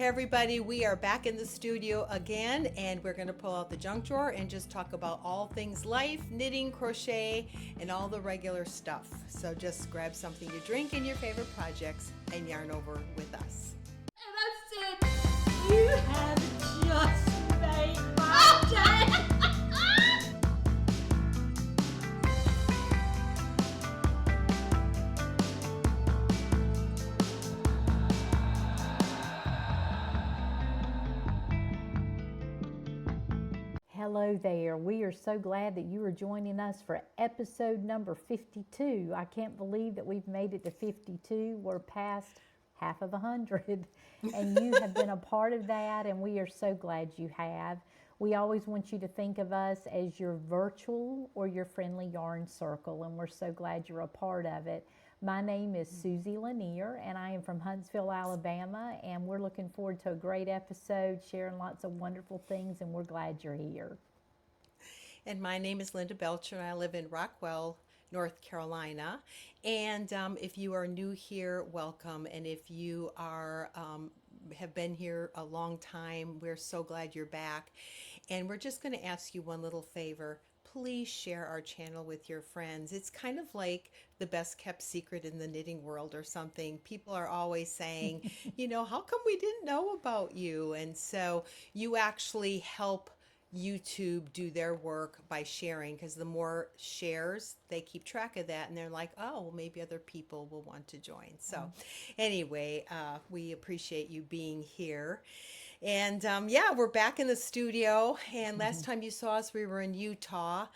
Hey everybody, we are back in the studio again, and we're going to pull out the junk drawer and just talk about all things life, knitting, crochet, and all the regular stuff. So just grab something to drink and your favorite projects and yarn over with us. And I said, you have just made my day. Hello there. We are so glad that you are joining us for episode number 52. I can't believe that we've made it to 52. We're past half of 100, and you have been a part of that, and we are so glad you have. We always want you to think of us as your virtual or your friendly yarn circle, and we're so glad you're a part of it. My name is Susie Lanier, and I am from Huntsville, Alabama, and we're looking forward to a great episode, sharing lots of wonderful things, and we're glad you're here. And my name is Linda Belcher, and I live in Rockwell, North Carolina. And if you are new here, welcome. And if you are have been here a long time, we're so glad you're back. And we're just going to ask you one little favor. Please share our channel with your friends. It's kind of like the best kept secret in the knitting world or something. People are always saying, how come we didn't know about you? And so you actually help YouTube do their work by sharing, because the more shares, they keep track of that, and they're like, oh, well, maybe other people will want to join. So anyway, we appreciate you being here. And we're back in the studio. And last time you saw us, we were in Utah.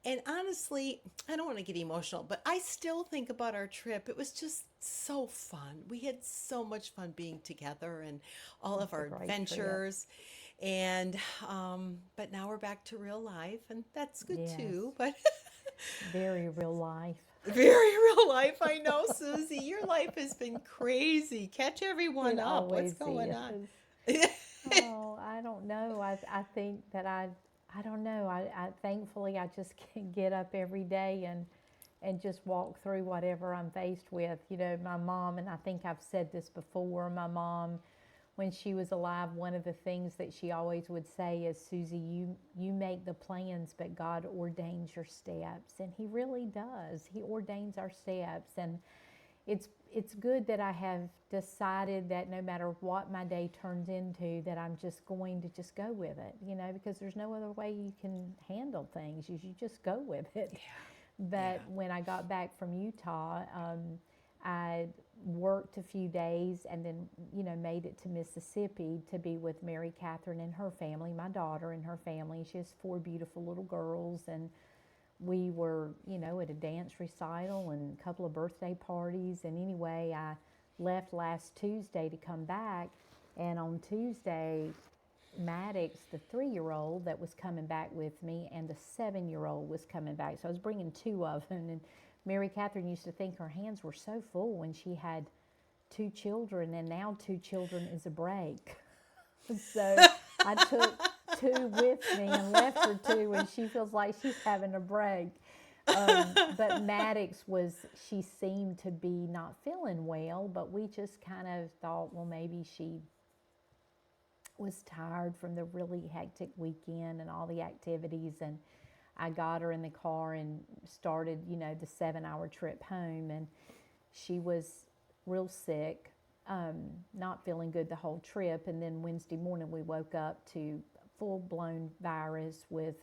And honestly, I don't want to get emotional, but I still think about our trip. It was just so fun. We had so much fun being together and all of our adventures. And but now we're back to real life, and that's good too. But very real life. Very real life. I know, Susie, your life has been crazy. Catch everyone up. What's going on? Oh, I don't know. I think that I don't know. I thankfully I just can get up every day and just walk through whatever I'm faced with. My mom, and I think I've said this before, my mom, when she was alive, one of the things that she always would say is, Susie, you make the plans, but God ordains your steps. And He really does. He ordains our steps. And it's good that I have decided that no matter what my day turns into, that I'm just going to just go with it, because there's no other way you can handle things. You just go with it. Yeah. But when I got back from Utah, I worked a few days and then, made it to Mississippi to be with Mary Catherine and her family, my daughter and her family. She has 4 beautiful little girls, and we were, at a dance recital and a couple of birthday parties. And anyway, I left last Tuesday to come back. And on Tuesday, Maddox, the 3-year-old that was coming back with me, and the 7-year-old was coming back. So I was bringing 2 of them. And Mary Catherine used to think her hands were so full when she had 2 children, and now 2 children is a break. So I took 2 with me and left her 2, and she feels like she's having a break. But Maddox she seemed to be not feeling well, but we just kind of thought, well, maybe she was tired from the really hectic weekend and all the activities. And I got her in the car and started, the 7-hour trip home. And she was real sick, not feeling good the whole trip. And then Wednesday morning we woke up to full-blown virus with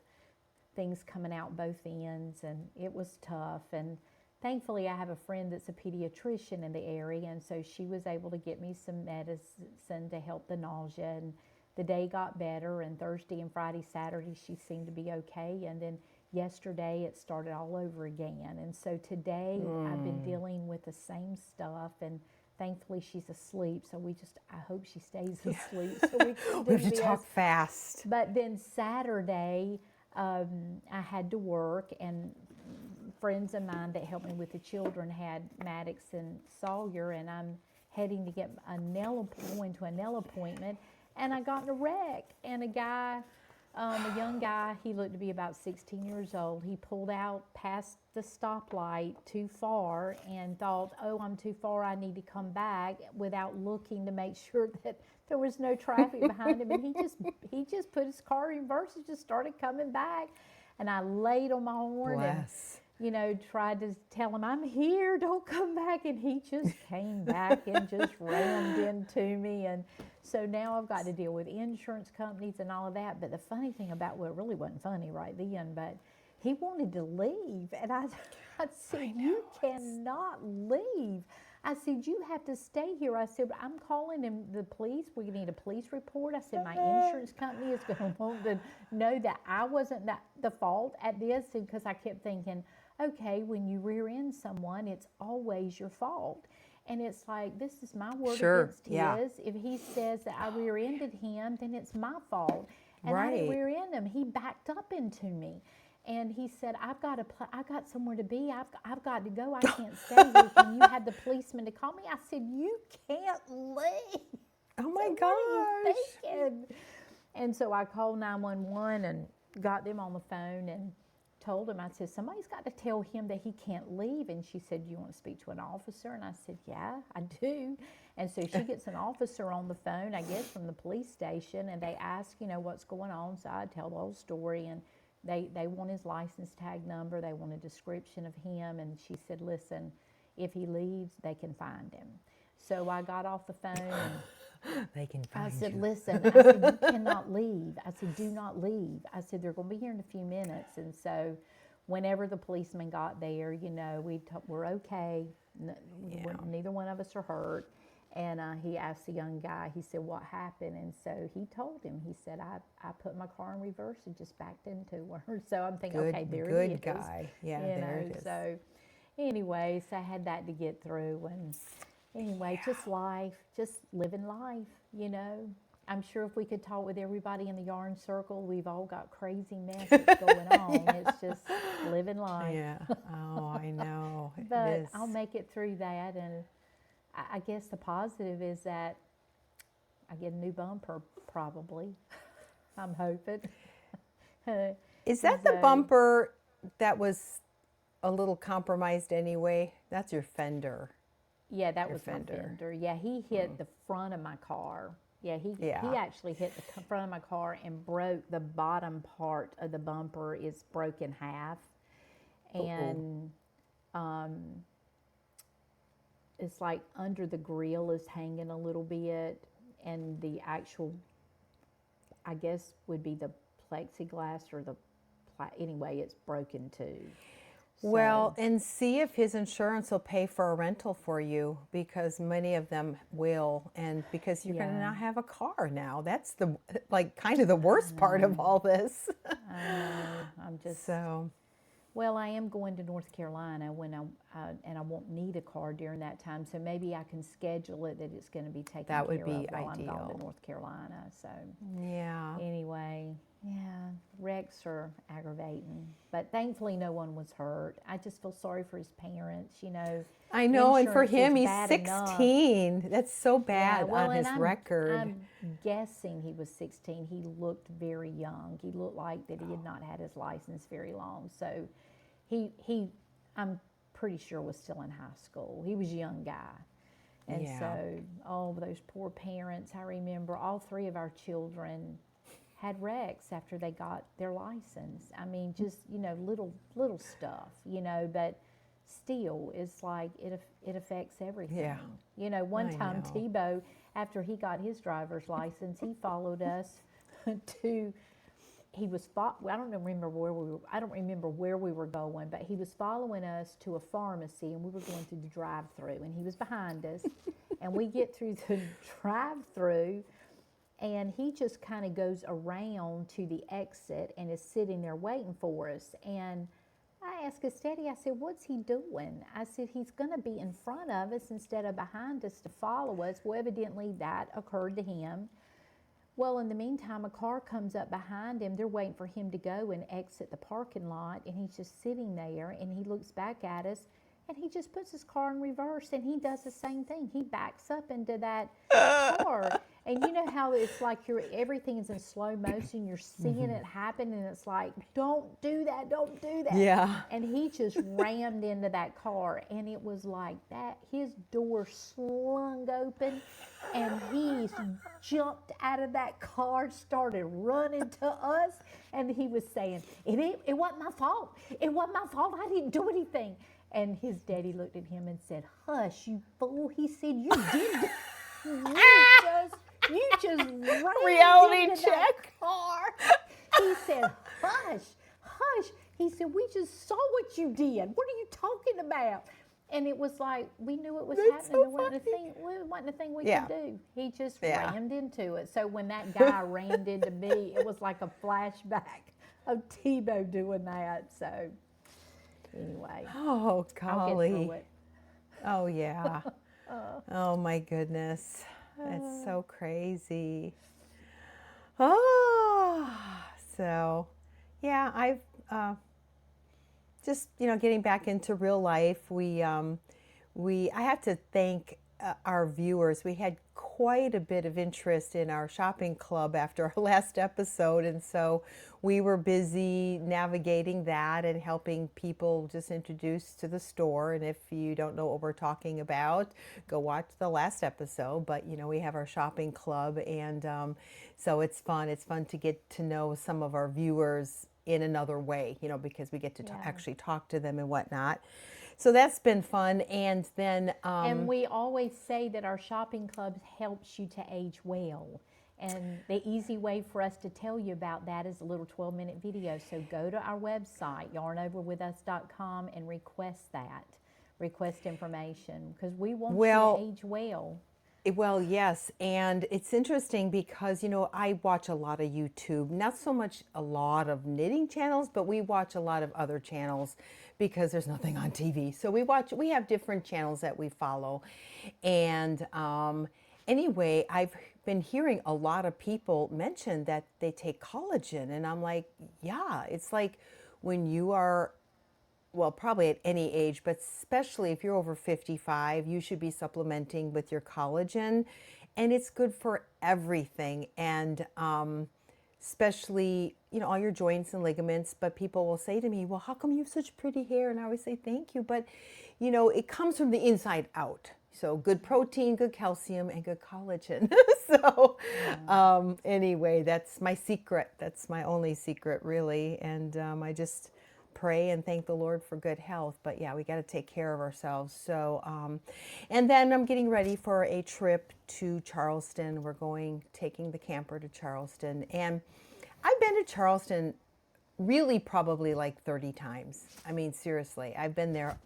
things coming out both ends, and it was tough. And thankfully I have a friend that's a pediatrician in the area, and so she was able to get me some medicine to help the nausea, and the day got better. And Thursday and Friday, Saturday, she seemed to be okay. And then yesterday it started all over again. And so today I've been dealing with the same stuff, and thankfully she's asleep, so I hope she stays asleep so we have to talk fast. But then Saturday, I had to work, and friends of mine that helped me with the children had Maddox and Sawyer, and I'm heading to get going to a nail appointment, and I got in a wreck, and a guy A young guy, he looked to be about 16 years old. He pulled out past the stoplight too far and thought, oh, I'm too far, I need to come back, without looking to make sure that there was no traffic behind him. And he just put his car in reverse and just started coming back. And I laid on my horn Bless. and tried to tell him, I'm here, don't come back. And he just came back and just rammed into me. And so now I've got to deal with insurance companies and all of that. But the funny thing about, well, it really wasn't funny right then, but he wanted to leave. And I said, you cannot leave. I said, you have to stay here. I said, I'm calling the police. We need a police report. I said, my insurance company is going to want to know that I wasn't the fault at this. Because I kept thinking, okay, when you rear end someone, it's always your fault. And it's like, this is my word against his. If he says that I rear-ended him, then it's my fault. And I didn't rear-end him. He backed up into me. And he said, I've got somewhere to be. I've got to go. I can't stay here. Can you have the policeman to call me? I said, you can't leave. Oh my What gosh. are you thinking? And so I called 911 and got them on the phone and told him, I said, somebody's got to tell him that he can't leave. And she said, do you want to speak to an officer? And I said, yeah, I do. And so she gets an officer on the phone, I guess from the police station, and they ask, what's going on. So I tell the whole story, and they want his license tag number. They want a description of him. And she said, listen, if he leaves, they can find him. So I got off the phone and They can find I said, you. listen, I said, you cannot leave. I said, do not leave. I said, they're going to be here in a few minutes. And so whenever the policeman got there, we're okay. Neither one of us are hurt. And he asked the young guy, he said, what happened? And so he told him, he said, I put my car in reverse and just backed into her. So I'm thinking, okay, there it is. Good guy. Yeah, there it is. So anyway, so I had that to get through. And anyway, just life, just living life, I'm sure if we could talk with everybody in the yarn circle, we've all got crazy mess that's going on. It's just living life. Yeah. Oh, I know. But it is. I'll make it through that. And I guess the positive is that I get a new bumper, probably. I'm hoping. Is that the bumper that was a little compromised anyway? That's your fender. Yeah, that Your was my fender. fender. Yeah, he hit the front of my car. Yeah, he actually hit the front of my car and broke the bottom part of the bumper. Is broken half, and it's like under the grill is hanging a little bit, and the actual, I guess, would be the plexiglass or the anyway, it's broken too. Well, and see if his insurance will pay for a rental for you, because many of them will, and because you're going to not have a car now. That's the kind of the worst part of all this. I know. I'm just So, well, I am going to North Carolina when and I won't need a car during that time, so maybe I can schedule it that it's going to be taken That would care be of while I'm ideal. going to North Carolina. So yeah. anyway, yeah, wrecks are aggravating, but thankfully no one was hurt. I just feel sorry for his parents. I know, and for Insurance is him, he's bad enough. 16. That's so bad well, on his and record. I'm guessing he was 16. He looked very young. He looked like that he had not had his license very long. So he I'm pretty sure was still in high school. He was a young guy. And Yeah. so, those poor parents. I remember all three of our children had wrecks after they got their license. I mean, just, little stuff, but still, it's like it affects everything. Yeah. One I time know. Tebow, after he got his driver's license, he followed us I don't remember where we were going, but he was following us to a pharmacy, and we were going through the drive-through, and he was behind us, and we get through the drive-through, and he just kind of goes around to the exit and is sitting there waiting for us. And I asked his daddy, I said, what's he doing? I said, he's going to be in front of us instead of behind us to follow us. Well, evidently that occurred to him. Well, in the meantime, a car comes up behind him. They're waiting for him to go and exit the parking lot, and he's just sitting there, and he looks back at us, and he just puts his car in reverse, and he does the same thing. He backs up into that car. And you know how it's like everything is in slow motion. You're seeing it happen, and it's like, don't do that, don't do that. Yeah. And he just rammed into that car, and it was like that. His door slung open, and he jumped out of that car, started running to us, and he was saying, "It wasn't my fault. It wasn't my fault. I didn't do anything." And his daddy looked at him and said, "Hush, you fool." He said, "You did. You just ran Reality into check. that car." He said, "Hush, hush." He said, "We just saw what you did. What are you talking about?" And it was like, we knew it was That's happening. so There wasn't a thing we Yeah. could do. He just Yeah. rammed into it. So when that guy rammed into me, it was like a flashback of Tebow doing that. So anyway, Oh, I'll get golly. through it. Oh, yeah. Oh, my goodness. That's so crazy. Oh, so yeah, I've just, getting back into real life. I have to thank our viewers. We had quite a bit of interest in our shopping club after our last episode, and so we were busy navigating that and helping people just introduce to the store. And if you don't know what we're talking about, go watch the last episode. But we have our shopping club, and so it's fun. It's fun to get to know some of our viewers in another way, because we get to actually talk to them and whatnot. So that's been fun. And then And we always say that our shopping club helps you to age well. And the easy way for us to tell you about that is a little 12-minute video. So go to our website, yarnoverwithus.com, and request that. Request information, because we want you to age well. Well, yes, and it's interesting because, I watch a lot of YouTube, not so much a lot of knitting channels, but we watch a lot of other channels because there's nothing on TV. So we have different channels that we follow. And anyway, I've been hearing a lot of people mention that they take collagen, and I'm like, yeah, it's like when you are, well, probably at any age, but especially if you're over 55, you should be supplementing with your collagen. And it's good for everything. And especially, all your joints and ligaments. But people will say to me, well, how come you have such pretty hair? And I always say, thank you. But, it comes from the inside out. So good protein, good calcium, and good collagen. So anyway, that's my secret. That's my only secret, really. And I just pray and thank the Lord for good health. But yeah, we got to take care of ourselves. So, and then I'm getting ready for a trip to Charleston. We're taking the camper to Charleston. And I've been to Charleston really probably like 30 times. I mean, seriously, I've been there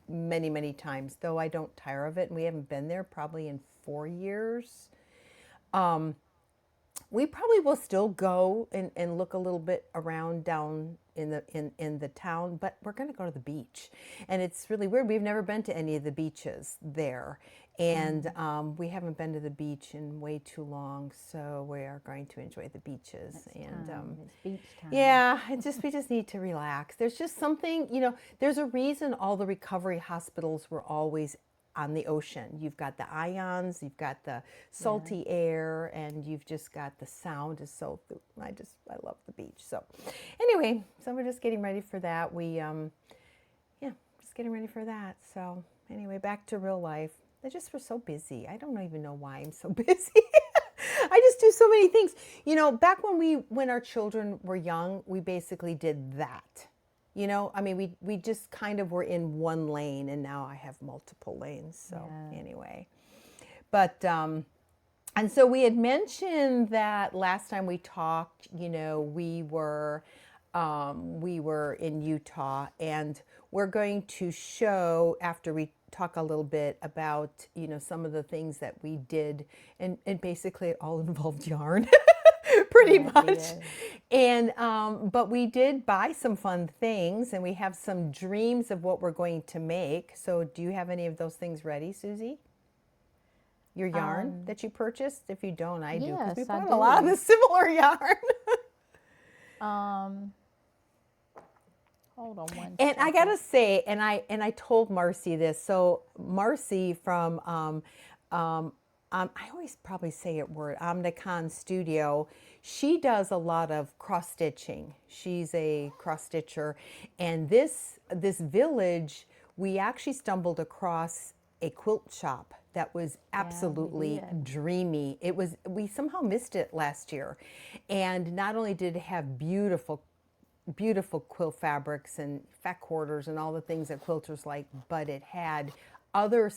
many, many times, though I don't tire of it. And we haven't been there probably in 4 years. We probably will still go and look a little bit around down in the town, but we're going to go to the beach. And it's really weird. We've never been to any of the beaches there. And we haven't been to the beach in way too long, so we are going to enjoy the beaches. It's beach time. Yeah, we just need to relax. There's just something, there's a reason all the recovery hospitals were always on the ocean. You've got the ions, you've got the salty air, and you've just got the sound is so, I love the beach. So anyway, so we're just getting ready for that. Just getting ready for that. So anyway, back to real life. We're so busy. I don't even know why I'm so busy. I just do so many things. Back when our children were young, we basically did that. I mean, we just kind of were in one lane, and now I have multiple lanes. So anyway, but, and so we had mentioned that last time we talked, we were in Utah, and we're going to show after we talk a little bit about, some of the things that we did, and basically it all involved yarn. Pretty much. And but we did buy some fun things, and we have some dreams of what we're going to make. So do you have any of those things ready, Susie? Your yarn that you purchased? If you don't, I do, because we Yes, I bought a lot of the similar yarn. Hold on one And second. I gotta say, and I told Marcy this. So Marcy from I always probably say it word, Omnicon Studio. She does a lot of cross stitching. She's a cross stitcher, and this village, we actually stumbled across a quilt shop that was absolutely did. dreamy. We somehow missed it last year, and not only did it have beautiful quilt fabrics and fat quarters and all the things that quilters like, but it had other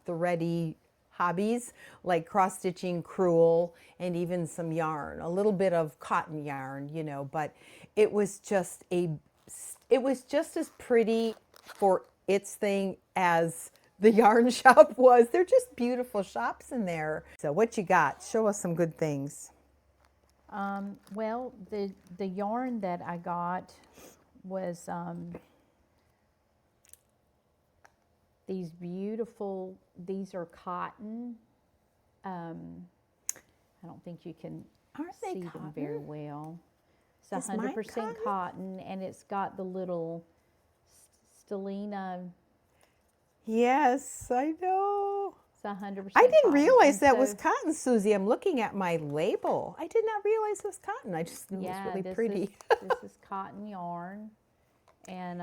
thready hobbies like cross stitching, crewel, and even some yarn, a little bit of cotton yarn, but it was just as pretty for its thing as the yarn shop was. They're just beautiful shops in there. So what you got? Show us some good things. Well, the yarn that I got was these beautiful, these are cotton. I don't think you can Aren't they see them very cotton? well. It's Is mine 100% cotton, and it's got the little stellina. Yes, I know. It's 100% I didn't cotton. realize And that was so- cotton, Susie. I'm looking at my label. I did not realize it was cotton. I just knew it was really this pretty. this is cotton yarn, and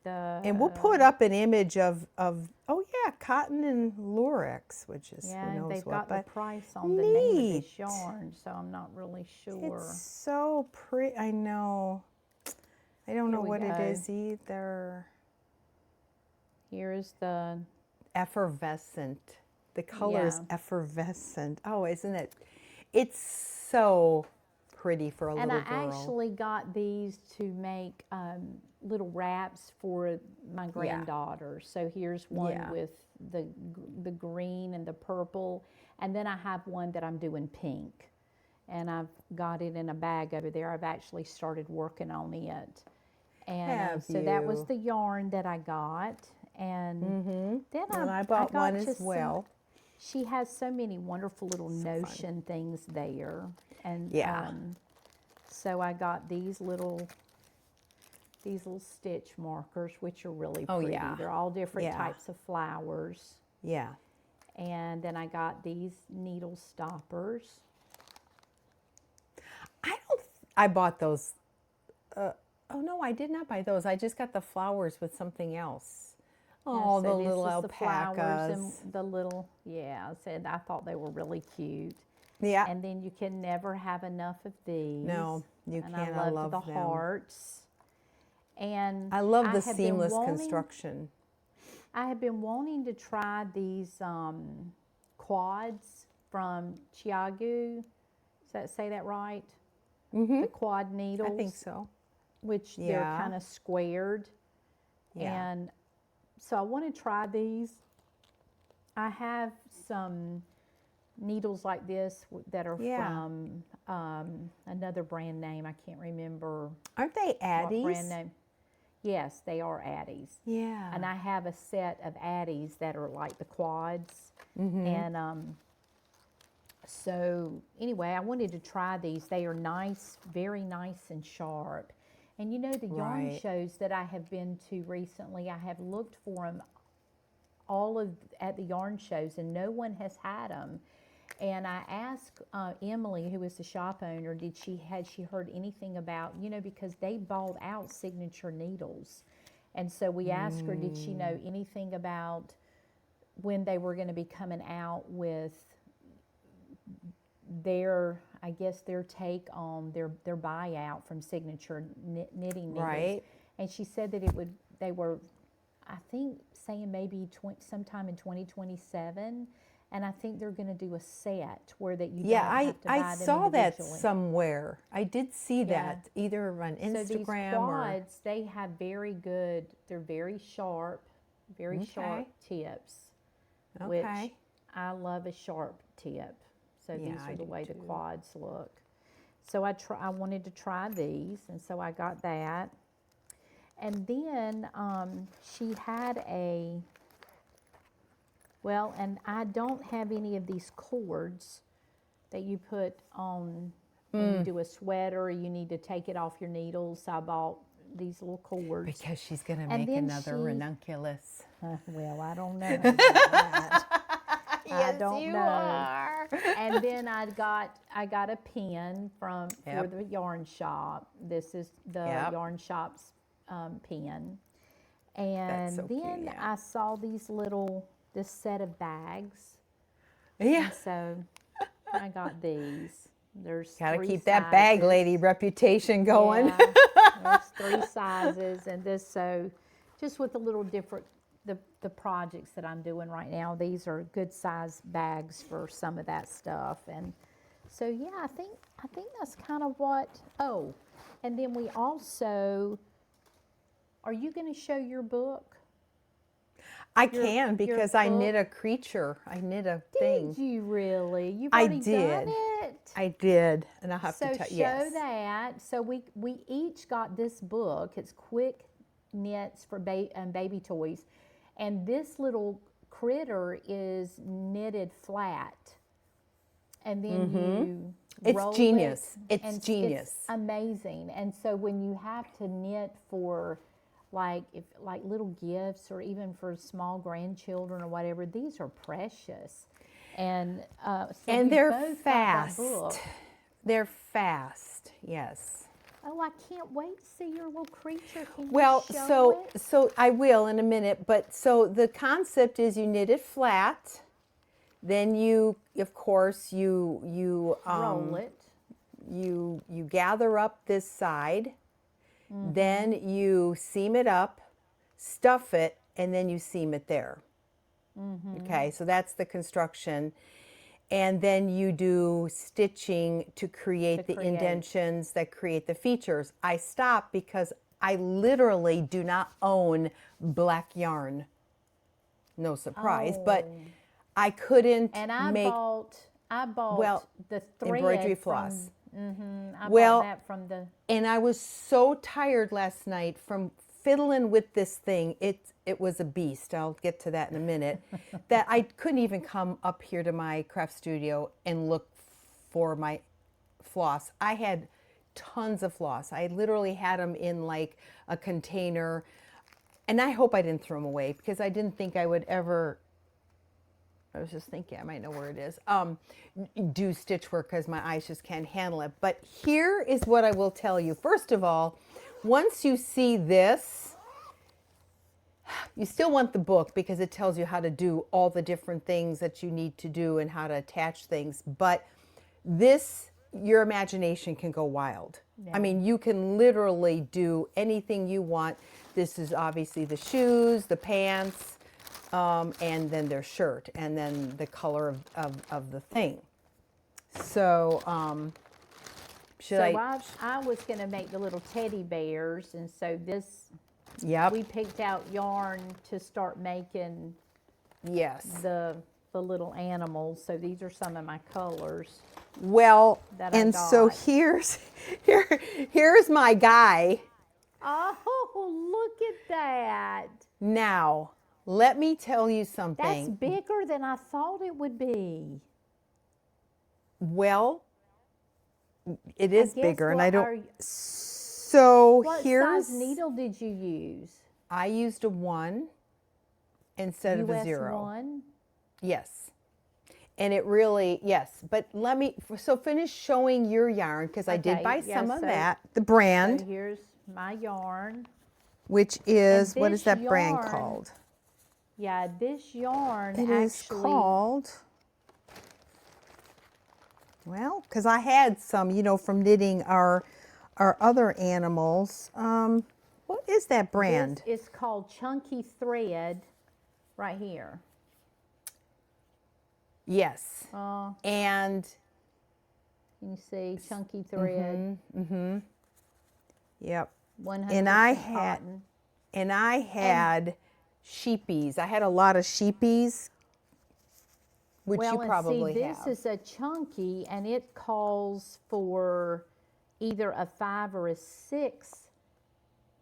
And we'll put up an image of oh yeah, cotton and lurex, which is yeah, who and knows they've what. got the But price on the name of neat. this yarn, so I'm not really sure. it's so pretty. I know. I don't know we what it go. is either. Here's the Effervescent. The color is Yeah. effervescent. Oh, isn't it? It's so pretty for a and little I girl. actually got these to make little wraps for my granddaughter. So here's one Yeah. with the green and the purple, and then I have one that I'm doing pink, and I've got it in a bag over there. I've actually started working on it, and Have so that was you? the yarn that I got, and then And I got bought one as just some- well. she has so many wonderful little notion things there, and Yeah. so I got these little stitch markers, which are really Oh, pretty. yeah. They're all different Yeah. types of flowers, Yeah. and then I got these needle stoppers. I bought those. Oh no, I did not buy those. I just got the flowers with something else. Oh, So the this little is the flowers alpacas. and the little said I thought they were really cute. Yeah. And then you can never have enough of these. No, you and can't. I I loved love the them. hearts. And I love the have been seamless wanting- construction. I have been wanting to try these quads from Chiagu. Does that say that right? The quad needles. I think so. Which they're Yeah. kind of squared. Yeah. And so I want to try these. I have some needles like this that are Yeah. from another brand name. I can't remember Aren't they what brand Addies? name. Yes, they are Addies. Yeah. And I have a set of Addies that are like the quads. Mm-hmm. And so anyway, I wanted to try these. They are nice, very nice and sharp. And you know, the yarn Right. shows that I have been to recently, I have looked for them at the yarn shows, and no one has had them. And I asked Emily, who is the shop owner, had she heard anything about, because they bought out signature needles. And so we asked her, did she know anything about when they were going to be coming out with their take on their buyout from signature knitting needles. Right. And she said that they were, I think, saying maybe sometime in 2027. And I think they're going to do a set where that you Yeah, don't have to buy I them saw that individually. somewhere. I did see Yeah. that either on So these Instagram or. quads, they have they're very sharp tips, which Okay. I love a sharp tip. So Yeah, these I are the do way the too. quads look. So I wanted to try these, and so I got that. And then she had and I don't have any of these cords that you put on when you do a sweater, or you need to take it off your needles. So I bought these little cords. Because she's going to And make then another ranunculus. Well, I don't know about that. Yes, don't you know. are. And then I got a pen for Yep. the yarn shop. This is the Yep. yarn shop's pen. That's And so cute, then yeah. I saw this set of bags. Yeah. And so I got these. There's Gotta 3 keep that bag sizes. lady reputation going. Yeah, there's 3 sizes, and this, so just with a little different, the projects that I'm doing right now, these are good size bags for some of that stuff. And so yeah, I think that's kind of what. Oh, and then we also, are you going to show your book? I Your- can your because I knit book? a creature. I knit a thing. Did you really? You've I already did. done it. I did, and I'll have So to tell show yes. that. So we each got this book. It's quick knits for baby toys, and this little critter is knitted flat, and then you It's roll genius. it, It's and genius. It's amazing. And so when you have to knit for like little gifts or even for small grandchildren or whatever, these are precious. And so And we they're both got fast. that book. They're fast. Yes. Oh, I can't wait to see your little creature. Can Well, you show so it? so I will in a minute, but so the concept is you knit it flat, then you of course you Roll it. you gather up this side, Mm-hmm. then you seam it up, stuff it, and then you seam it there. Mm-hmm. Okay, so that's the construction. And then you do stitching to create the create. indentions that create the features. I stopped because I literally do not own black yarn. No surprise, but Oh. I couldn't And I make bought well, the thread embroidery from, floss. I Well, bought that from the. And I was so tired last night from fiddling with this thing. It was a beast. I'll get to that in a minute. That I couldn't even come up here to my craft studio and look for my floss. I had tons of floss. I literally had them in like a container. And I hope I didn't throw them away because I didn't think I would ever. I was just thinking, I might know where it is, do stitch work because my eyes just can't handle it. But here is what I will tell you. First of all, once you see this, you still want the book because it tells you how to do all the different things that you need to do and how to attach things. But this, your imagination can go wild. I mean, you can literally do anything you want. This is obviously the shoes, the pants, and then their shirt, and then the color of the thing. So, should I was going to make the little teddy bears, and so this, Yep. we picked out yarn to start making Yes. the little animals. So these are some of my colors. Well, that I and so got. here's my guy. Oh, look at that. Now, let me tell you That's something. bigger than I thought it would be. Well, it is guess bigger, and what I don't. are- So What here's. size needle did you use? I used a 1 instead of a US 0. 1? Yes. And it really, yes. But let me, so finish showing your yarn because I did Okay, buy yeah, some of so- that. The brand, So here's my yarn. which is, what this is that brand yarn called? Yeah, this yarn It is actually. called, well, because I had some, from knitting our other animals. What is that brand? This is called Chunky Thread, right here. Yes. Can And, you see Chunky Thread? yep. 100% And I had, cotton. and I had sheepies. I had a lot of sheepies, which Well, you probably and see, this have. is a chunky, and it calls for either a 5 or a 6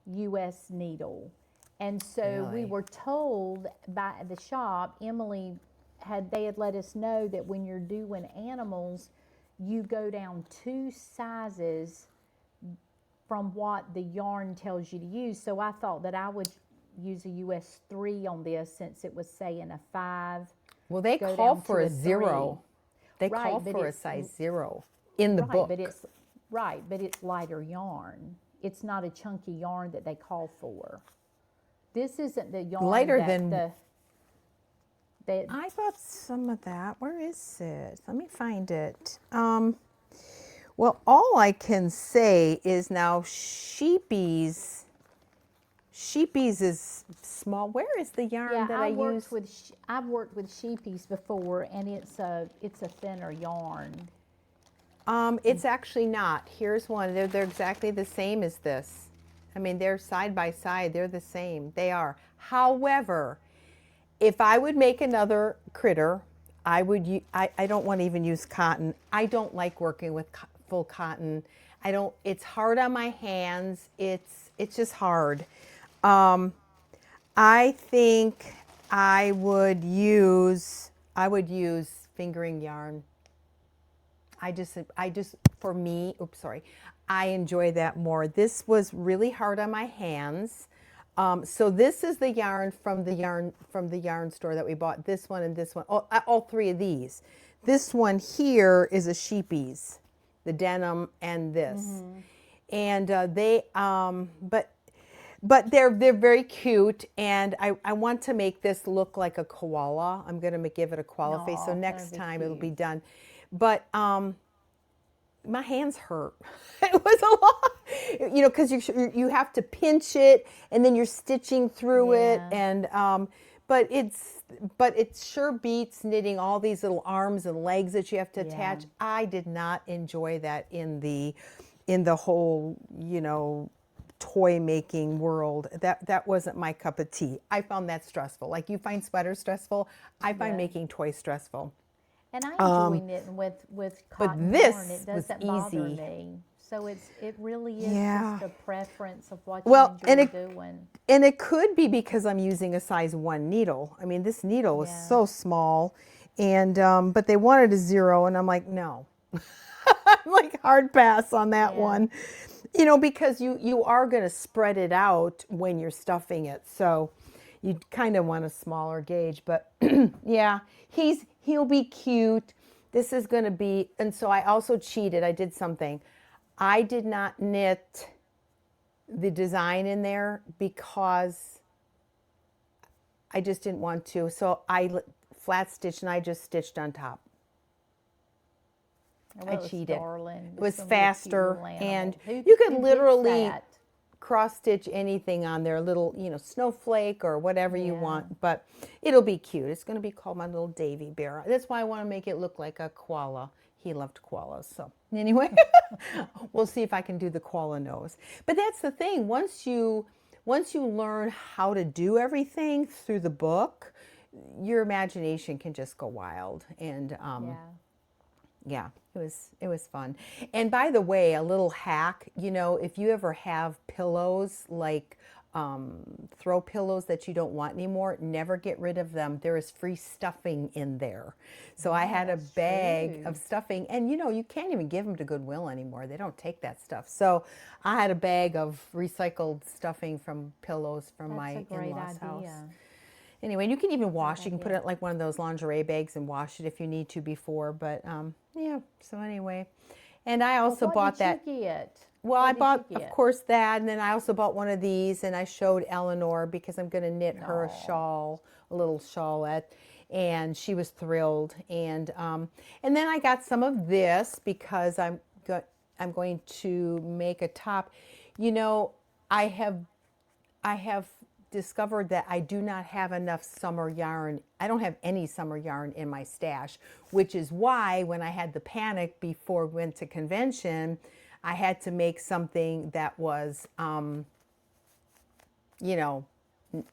U.S. needle. And so we Really? were told by the shop, Emily they had let us know that when you're doing animals, you go down 2 sizes from what the yarn tells you to use. So I thought that I would use a US 3 on this since it was saying a 5 Well, they go call down for to a 0. They Right, call but for a it's- size 0 in the right, book. but it's lighter yarn. It's not a chunky yarn that they call for. This isn't the yarn Lighter that than- that I bought some of that. Where is it? Let me find it. Well, all I can say is now Sheepy's is small. Where is the yarn that I use? I've worked with sheepies before, and it's a thinner yarn. It's actually not. Here's one. They're exactly the same as this. I mean, they're side by side. They're the same. They are. However, if I would make another critter, I would. I don't want to even use cotton. I don't like working with full cotton. I don't. It's hard on my hands. It's just hard. I think I would use fingering yarn. I just, for me, oops, sorry, I enjoy that more. This was really hard on my hands. So this is the yarn from the yarn store that we bought. This one and this one, all 3 of these. This one here is a Sheepy's, the denim and this, and but they're very cute, and I want to make this look like a koala. I'm gonna give it a koala face. So Aw, next that'd be time it'll be cute. done. But my hands hurt. It was a lot, because you have to pinch it, and then you're stitching through it, Yeah. and but it sure beats knitting all these little arms and legs that you have to attach. I did not enjoy that in the whole toy making world. That wasn't my cup of tea. I found that stressful. Like you find sweaters stressful, I find making toys stressful. And I enjoy knitting with cotton this yarn. It was doesn't bother easy. me. So it really is Yeah. just a preference of what Well, you enjoy doing. And it could be because I'm using a size 1 needle. I mean, this needle was Yeah. so small, and but they wanted a 0, and I'm like, no. I'm like, hard pass on that one. Because you are going to spread it out when you're stuffing it. So you kind of want a smaller gauge, but yeah, he'll be cute. This is going to be, and so I also cheated. I did something. I did not knit the design in there because I just didn't want to. So I flat stitched, and I just stitched on top. Well, I it was cheated. darling. It was It's gonna be a cute faster, little animal. and Who you could gets literally that? cross stitch anything on there, a little, snowflake or whatever you Yeah. want, but it'll be cute. It's going to be called my little Davy Bear. That's why I want to make it look like a koala. He loved koalas. So anyway, we'll see if I can do the koala nose. But that's the thing. Once you learn how to do everything through the book, your imagination can just go wild. And yeah, it was fun. And by the way, a little hack, if you ever have pillows, like throw pillows that you don't want anymore, never get rid of them. There is free stuffing in there. So I had a that's bag true. of stuffing, and you can't even give them to Goodwill anymore. They don't take that stuff. So I had a bag of recycled stuffing from pillows from my That's a great in-laws' house. idea. Anyway, and you can even wash. You can put it in like one of those lingerie bags and wash it if you need to before. But yeah. So anyway, and I also What bought did that. you get? Well, What I did bought, you of get? course, that, and then I also bought one of these, and I showed Eleanor because I'm going to knit her a shawl, a little shawlette, and she was thrilled. And then I got some of this because I'm going to make a top. I have discovered that I do not have enough summer yarn. I don't have any summer yarn in my stash, which is why when I had the panic before we went to convention, I had to make something that was,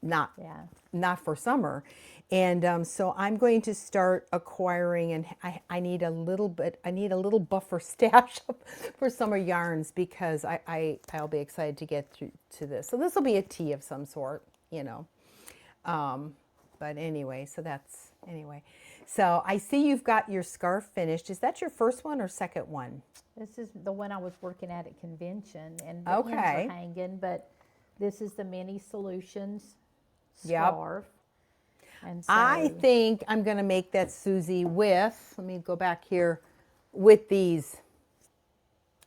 not for summer. And so I'm going to start acquiring, and I need a little buffer stash for summer yarns because I'll be excited to get through to this. So this will be a tea of some sort, But anyway, so I see you've got your scarf finished. Is that your first one or second one? This is the one I was working at convention, and the Okay. ends are hanging, but this is the Mini Solutions Yep. scarf. And so, I think I'm going to make that, Susie, with, let me go back here, with these.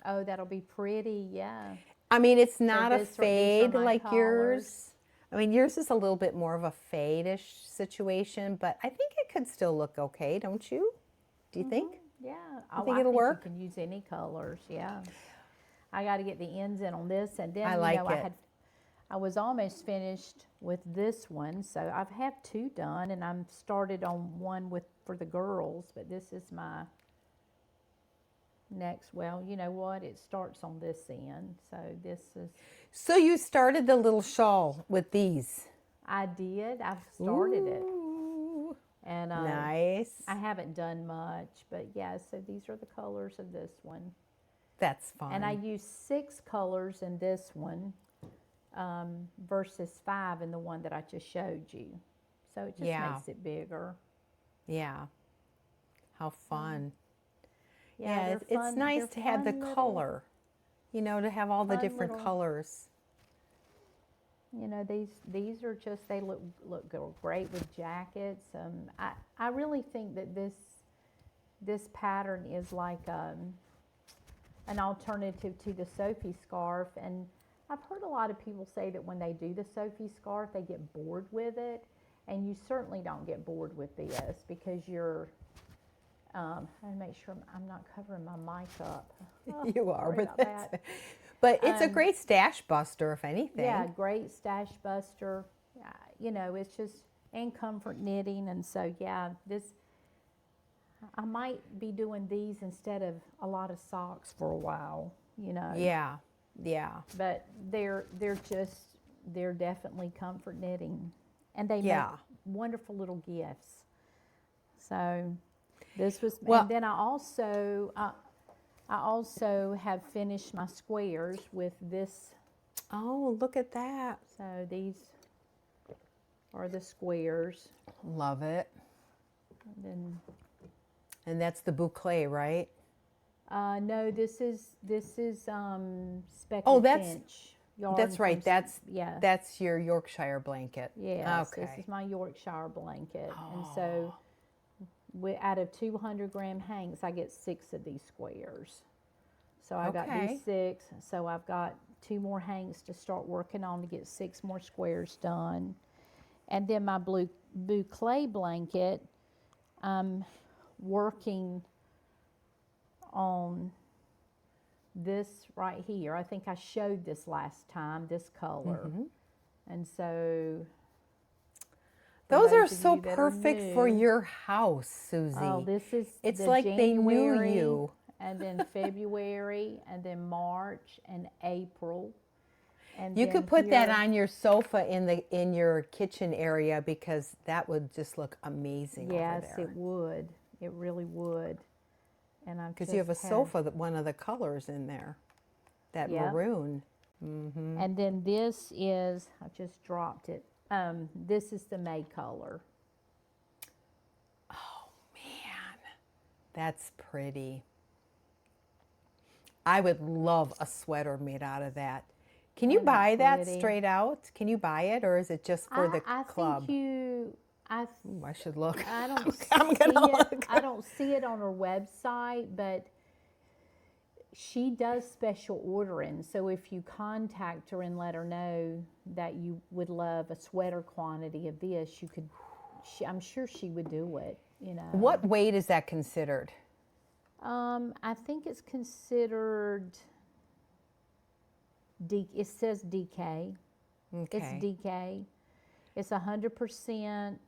oh, that'll be pretty, yeah. I mean, it's not a these are fade my like collars. yours. I mean, yours is a little bit more of a fade-ish situation, but I think it could still look okay, don't you? Do you think? Yeah. You Oh, think I it'll think work? you can use any colors, yeah. I got to get the ends in on this, and then I you like know it. I was almost finished with this one, so I've have two done, and I'm started on one for the girls, but this is my next. Well, you know what? It starts on this end, so this is. So you started the little shawl with these. I did. I've started it, Ooh, and nice. I haven't done much, but yeah. So these are the colors of this one. That's fun. And I use 6 colors in this one versus 5 in the one that I just showed you. So it just makes it bigger. Yeah. How fun. Yeah, Yeah, they're fun. it's nice They're to have the fun little- color, you know, to have all the fun different little- colors. You know, these are just, they look great with jackets. I really think that this pattern is like an alternative to the Sophie scarf, and I've heard a lot of people say that when they do the Sophie scarf, they get bored with it, and you certainly don't get bored with this because you're. I make sure I'm not covering my mic up. Oh, You are, sorry but about that's, that. but it's a great stash buster, if anything. Yeah, great stash buster. You know, it's just, and comfort knitting, and so yeah, I might be doing these instead of a lot of socks for a while. You know. Yeah, yeah. But they're definitely comfort knitting, and they Yeah. make wonderful little gifts. So this was, Well- and then I also have finished my squares with this. Oh, look at that. So these are the squares, Love it. and then And that's the boucle, right? no, this is speckled Oh, that's- finch yarn. That's right. from That's your Yorkshire blanket. Yes, Okay. this is my Yorkshire blanket. And so out of 200 gram hanks, I get 6 of these squares. So I got Okay. these 6. So I've got 2 more hanks to start working on to get 6 more squares done. And then my blue clay blanket, I'm working on this right here. I think I showed this last time, this color. And so Those are those of so you that are perfect for new- your house, Susie. Oh, this is It's the like they knew January, you. and then February, and then March and April. And You then could put that here- on your sofa in your kitchen area because that would just look amazing Yes, over there. it would. It really would. And I've Because you have a just had- sofa that one of the colors in there, that Yep. maroon. And then this is, I just dropped it. This is the May color. Man, that's pretty. I would love a sweater made out of that. Can you Isn't that buy that pretty? straight out? Can you buy it, or is it just for the I club? think Ooh, I should look. I don't I'm see gonna it. look. I don't see it on her website, but she does special ordering. So if you contact her and let her know that you would love a sweater quantity of this, you could. I'm sure she would do it. You know. What weight is that considered? I think it's considered. It says DK. Okay. It's DK. It's 100%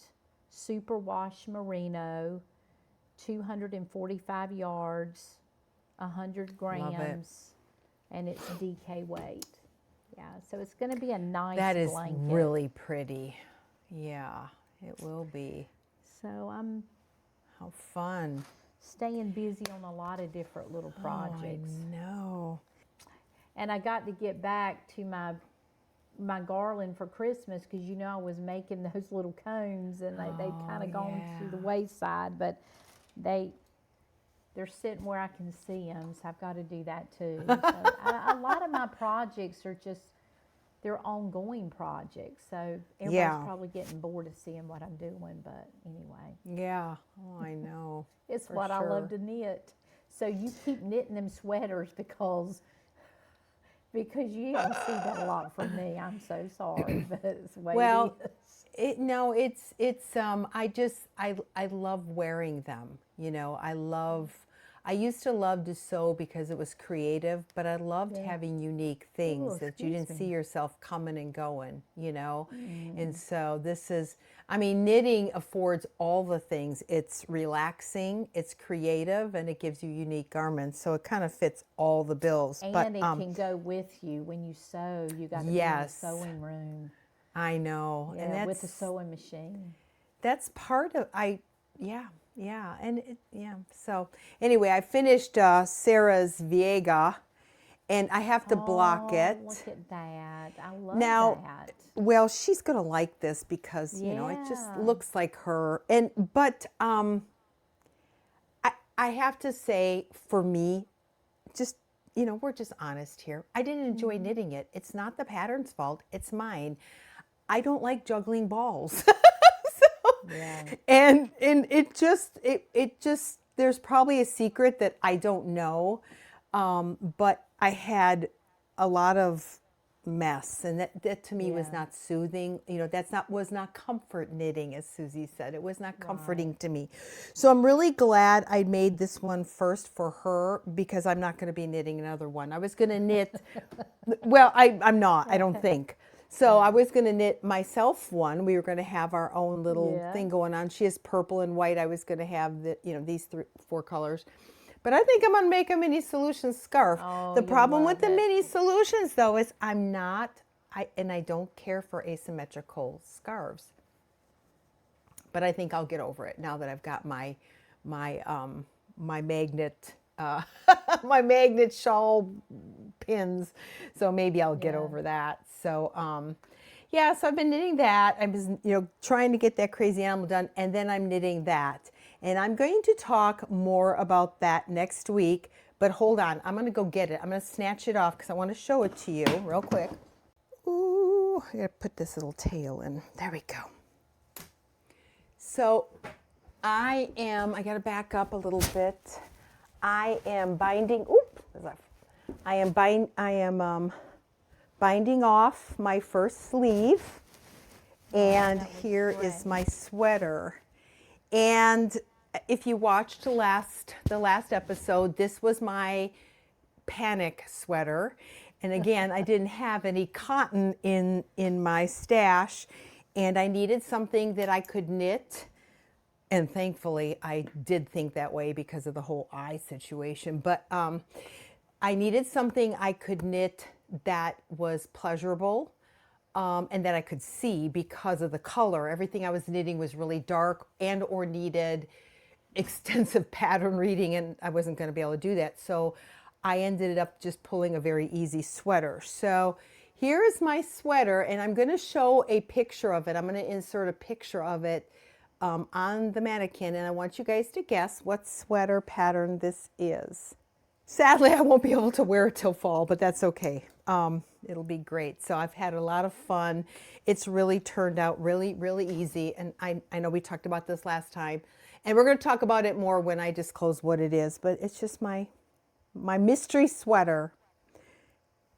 superwash merino, 245 yards, 100 grams, and it's DK weight. Yeah, so it's going to be a nice That is blanket. really pretty. Yeah, it will be. So I'm How fun. staying busy on a lot of different little projects. Oh, I know. And I got to get back to my garland for Christmas because you know I was making those little cones and they've kind of gone to the yeah. wayside, but they're sitting where I can see them, so I've got to do that too. So a lot of my projects are just they're ongoing projects. So everybody's Yeah. probably getting bored of seeing what I'm doing. But anyway, Yeah. Oh, I know. it's For what I love sure. to knit. So you keep knitting them sweaters because you don't see that a lot from me. I'm so sorry, but it's the way Well, it is. no, I love wearing them. You know, I used to love to sew because it was creative, but I loved Yeah. having unique Oh, things that you didn't excuse see me. yourself coming and going, you know? And so I mean, knitting affords all the things. It's relaxing, it's creative, and it gives you unique garments. So it kind of fits all the bills. But And it can go with you when you sew. You got to be in the yes, sewing room. I know. And Yeah, with the sewing machine. that's part of yeah, yeah, and so anyway, I finished Sarah's Veiga, and I have to block Oh, it look at that. I love now. that. Well, she's gonna like this because it just Yeah. looks like her. And but I have to say, for me, just we're just honest here. I didn't enjoy knitting it. It's not the pattern's fault, it's mine. I don't like juggling balls. Yeah. And it just there's probably a secret that I don't know, but I had a lot of mess, and that to me was Yeah. not soothing. Was not comfort knitting, as Susie said. It was not comforting to me. So I'm really glad I made this one first for her, because I'm not going to be knitting another one. I was going to knit, well, I'm not, I don't think. So I was going to knit myself one. We were going to have our own little Yeah. thing going on. She has purple and white. I was going to have these 4 colors. But I think I'm going to make a Mini Solutions scarf. Oh, The you'll problem with love the it. Mini Solutions, though, is I don't care for asymmetrical scarves. But I think I'll get over it now that I've got my magnet my magnet shawl pins. So maybe I'll get Yeah. over that. So so I've been knitting that. I was trying to get that crazy animal done, and then I'm knitting that. And I'm going to talk more about that next week. But hold on, I'm going to go get it. I'm going to snatch it off because I want to show it to you real quick. Ooh, I got to put this little tail in. There we go. So I got to back up a little bit. I am binding off my first sleeve, and here is my sweater. And if you watched the last episode, this was my panic sweater. And again, I didn't have any cotton in my stash, and I needed something that I could knit. And thankfully, I did think that way because of the whole eye situation. But I needed something I could knit that was pleasurable, and that I could see because of the color. Everything I was knitting was really dark and or needed extensive pattern reading, and I wasn't going to be able to do that. So I ended up just pulling a very easy sweater. So here is my sweater, and I'm going to show a picture of it. I'm going to insert a picture of it on the mannequin, and I want you guys to guess what sweater pattern this is. Sadly, I won't be able to wear it till fall, but that's okay. It'll be great. So I've had a lot of fun. It's really turned out really, really easy. And I know we talked about this last time, and we're going to talk about it more when I disclose what it is, but it's just my mystery sweater.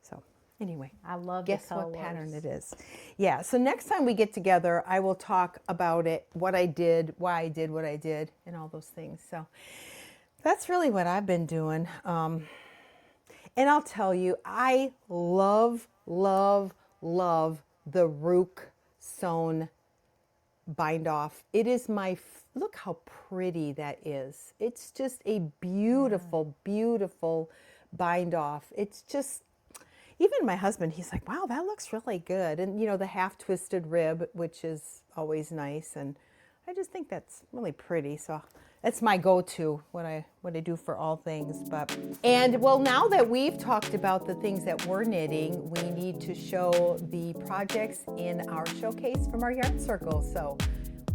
So anyway, I love guess the what pattern colors. it is. Yeah, so next time we get together, I will talk about it, what I did, why I did what I did, and all those things. So that's really what I've been doing. And I'll tell you, I love, love, love the Rook sewn bind off. It is look how pretty that is. It's just a beautiful, beautiful bind off. It's just, even my husband, he's like, wow, that looks really good. And the half twisted rib, which is always nice. And I just think that's really pretty. So that's my go-to, what I do for all things. And well, now that we've talked about the things that we're knitting, we need to show the projects in our showcase from our yarn circle. So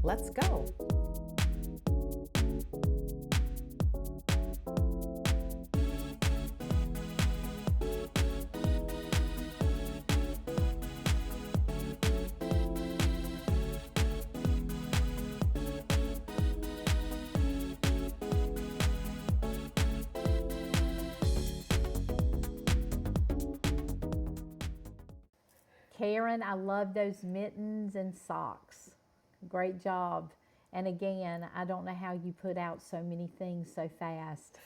let's go. Karen, I love those mittens and socks. Great job. And again, I don't know how you put out so many things so fast.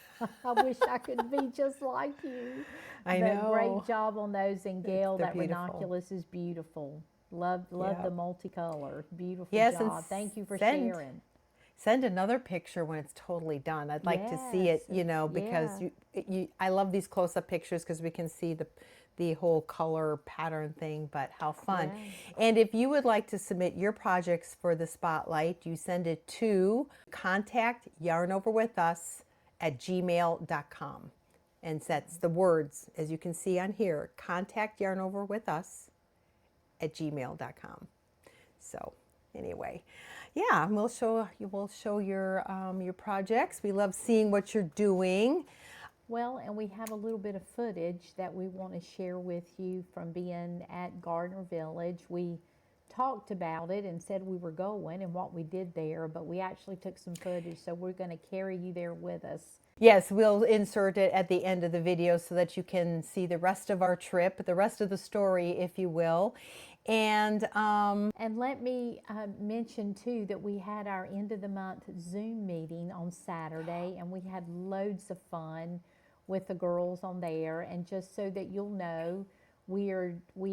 I wish I could be just like you. I But know. great job on those. And Gail, They're that beautiful. ranunculus is beautiful. Love Yep. the multicolor. Beautiful Yes, and job. Thank you for send sharing. send another picture when it's totally done. I'd like to see it, Yes, because yeah. I love these close-up pictures because we can see the whole color pattern thing, but how fun. Yeah. And if you would like to submit your projects for the spotlight, you send it to contactyarnoverwithus@gmail.com. And that's the words, as you can see on here, contactyarnoverwithus@gmail.com. So anyway, yeah, we'll show your projects. We love seeing what you're doing. Well, and we have a little bit of footage that we want to share with you from being at Gardner Village. We talked about it and said we were going and what we did there, but we actually took some footage, so we're going to carry you there with us. Yes, we'll insert it at the end of the video so that you can see the rest of our trip, the rest of the story, if you will. And And let me mention too that we had our end of the month Zoom meeting on Saturday, and we had loads of fun with the girls on there. And just so that you'll know, we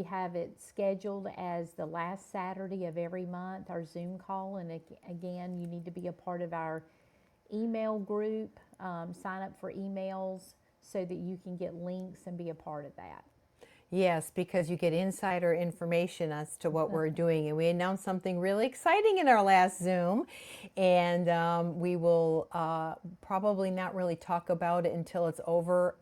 have it scheduled as the last Saturday of every month, our Zoom call. And again, you need to be a part of our email group, sign up for emails so that you can get links and be a part of that. yes, because you get insider information as to what we're doing. And we announced something really exciting in our last Zoom. And we will probably not really talk about it until it's over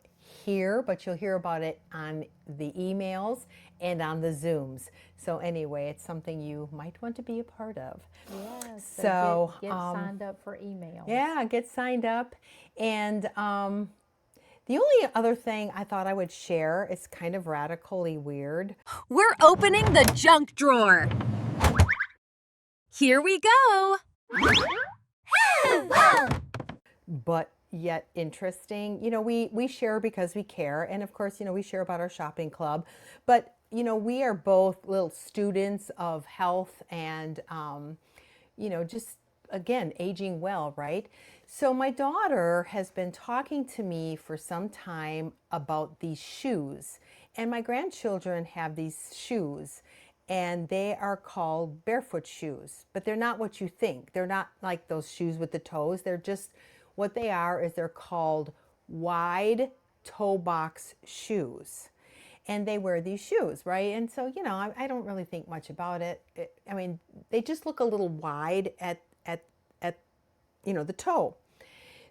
here, but you'll hear about it on the emails and on the Zooms. So anyway, it's something you might want to be a part of. Yes. So, get signed up for emails. Yeah, get signed up. And the only other thing I thought I would share, it's kind of radically weird. We're opening the junk drawer. Here we go. But yet interesting. We share because we care. And of course, we share about our shopping club. But, we are both little students of health and, just, again, aging well, right? So my daughter has been talking to me for some time about these shoes. And my grandchildren have these shoes. And they are called barefoot shoes. But they're not what you think. They're not like those shoes with the toes. They're just, what they are is they're called wide toe box shoes. And they wear these shoes, right? And so, I don't really think much about it. I mean, they just look a little wide at the toe.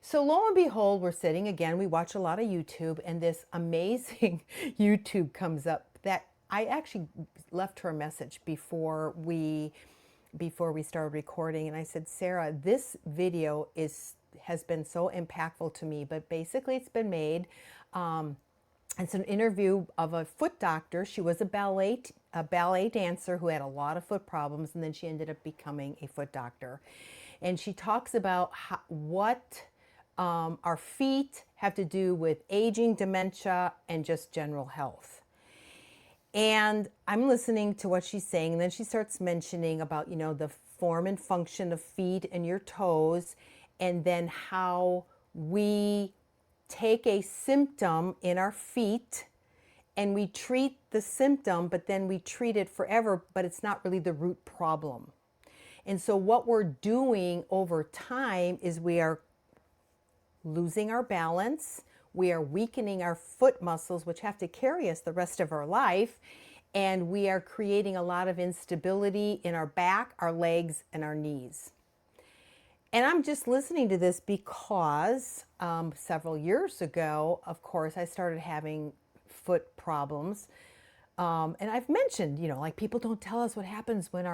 So lo and behold, we're sitting again, we watch a lot of YouTube, and this amazing YouTube comes up that I actually left her a message before we started recording. And I said, Sarah, this video has been so impactful to me, but basically it's been made. It's an interview of a foot doctor. She was a ballet dancer who had a lot of foot problems, and then she ended up becoming a foot doctor. And she talks about what our feet have to do with aging, dementia, and just general health. And I'm listening to what she's saying, and then she starts mentioning about, the form and function of feet and your toes, and then how we take a symptom in our feet and we treat the symptom, but then we treat it forever, but it's not really the root problem. And so what we're doing over time is we are losing our balance, we are weakening our foot muscles, which have to carry us the rest of our life, and we are creating a lot of instability in our back, our legs, and our knees. And I'm just listening to this because several years ago, of course, I started having foot problems. And I've mentioned, like people don't tell us what happens when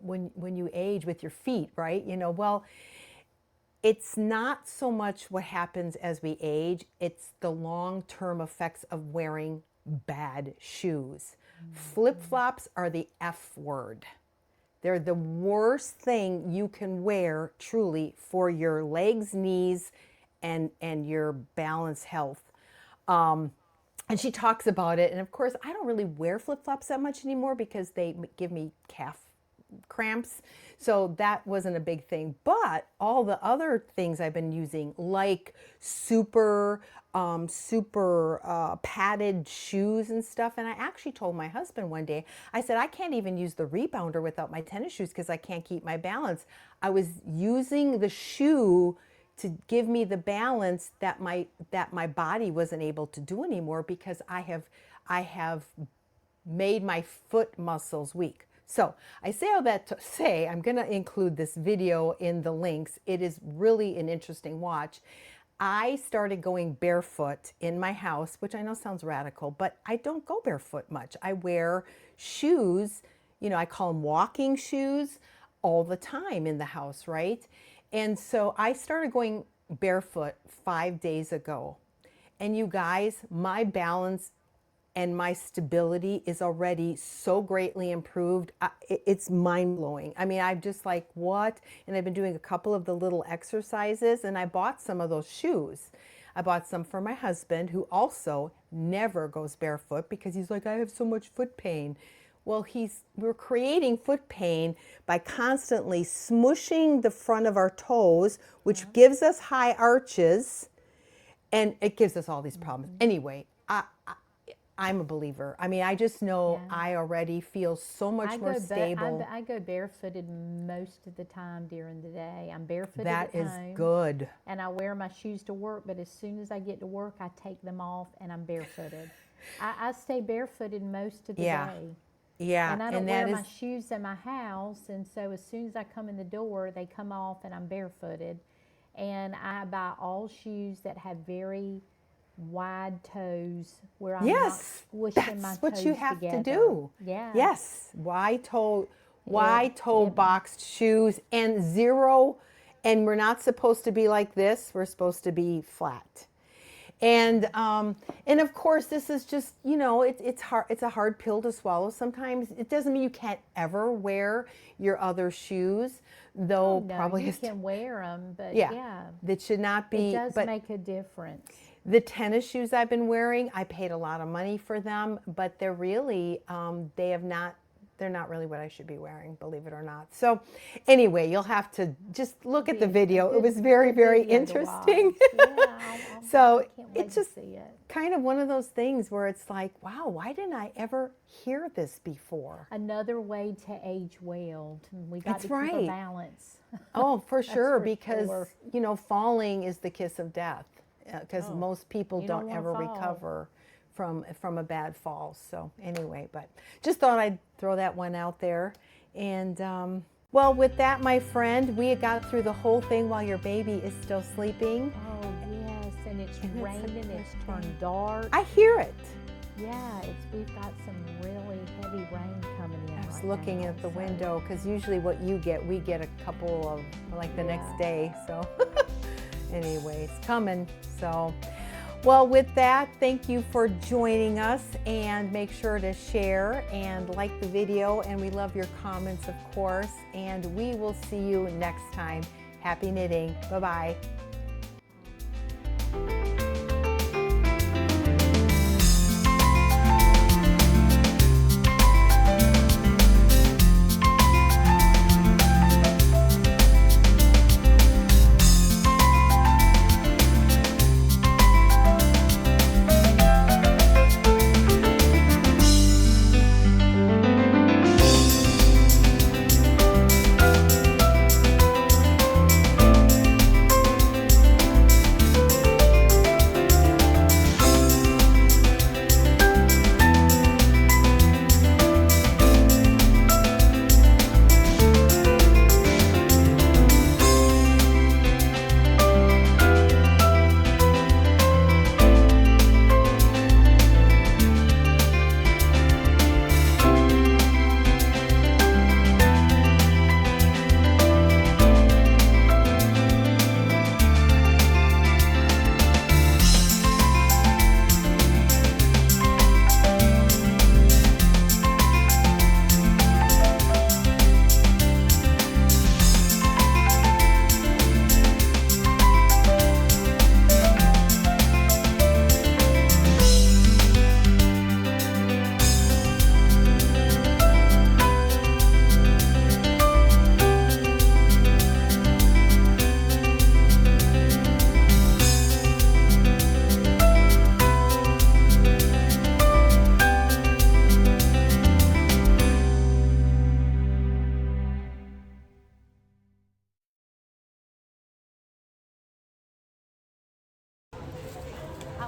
when you age with your feet, right? Well, it's not so much what happens as we age, it's the long-term effects of wearing bad shoes. Flip-flops are the F word. They're the worst thing you can wear, truly, for your legs, knees, and your balance health. and she talks about it. And of course, I don't really wear flip-flops that much anymore because they give me calf cramps. So that wasn't a big thing. But all the other things I've been using, like super padded shoes and stuff. And I actually told my husband one day, I said, I can't even use the rebounder without my tennis shoes because I can't keep my balance. I was using the shoe to give me the balance that my body wasn't able to do anymore because I have made my foot muscles weak. So I say all that to say I'm going to include this video in the links. It is really an interesting watch. I started going barefoot in my house, which I know sounds radical, but I don't go barefoot much. I wear shoes, you know, I call them walking shoes all the time in the house, right? And so I started going barefoot 5 days ago. And you guys, my balance and my stability is already so greatly improved. It's mind-blowing. I mean, I'm just like, what? And I've been doing a couple of the little exercises, and I bought some of those shoes. I bought some for my husband, who also never goes barefoot because he's like, I have so much foot pain. Well, we're creating foot pain by constantly smushing the front of our toes, which gives us high arches, and it gives us all these problems. Anyway, I'm a believer. I mean, I just know I already feel so much more stable. I go barefooted most of the time during the day. I'm barefooted That at is home, good. and I wear my shoes to work, but as soon as I get to work, I take them off and I'm barefooted. I stay barefooted most of the day. Yeah, And I don't wear my shoes in my house, and so as soon as I come in the door, they come off and I'm barefooted. And I buy all shoes that have very wide toes where I'm not squishing my toes together. That's what you have to do. Yeah. Yes, wide toe boxed shoes and zero, and we're not supposed to be like this. We're supposed to be flat. And of course, this is just, you know, it's hard. It's a hard pill to swallow sometimes. It doesn't mean you can't ever wear your other shoes, though. No, probably you can wear them, but that should not be. It does make a difference. The tennis shoes I've been wearing, I paid a lot of money for them, but they're really, they're not really what I should be wearing, believe it or not. So anyway, you'll have to just look at the video. It was very, very interesting. So it's just kind of one of those things where it's like, wow, why didn't I ever hear this before? Another way to age well. We got to keep a balance. Oh, for sure, because, sure. you know, falling is the kiss of death. Because most people don't ever recover from a bad fall. So anyway, but just thought I'd throw that one out there. And well, with that, my friend, we got through the whole thing while your baby is still sleeping. Oh yes, and it's raining. It's turned dark. I hear it. Yeah, we've got some really heavy rain coming in. I was looking at the window because usually what you get, we get a couple of like the next day. So. Anyway, it's coming. So, well, with that, thank you for joining us, and make sure to share and like the video, and we love your comments, of course, and we will see you next time. Happy knitting. Bye-bye.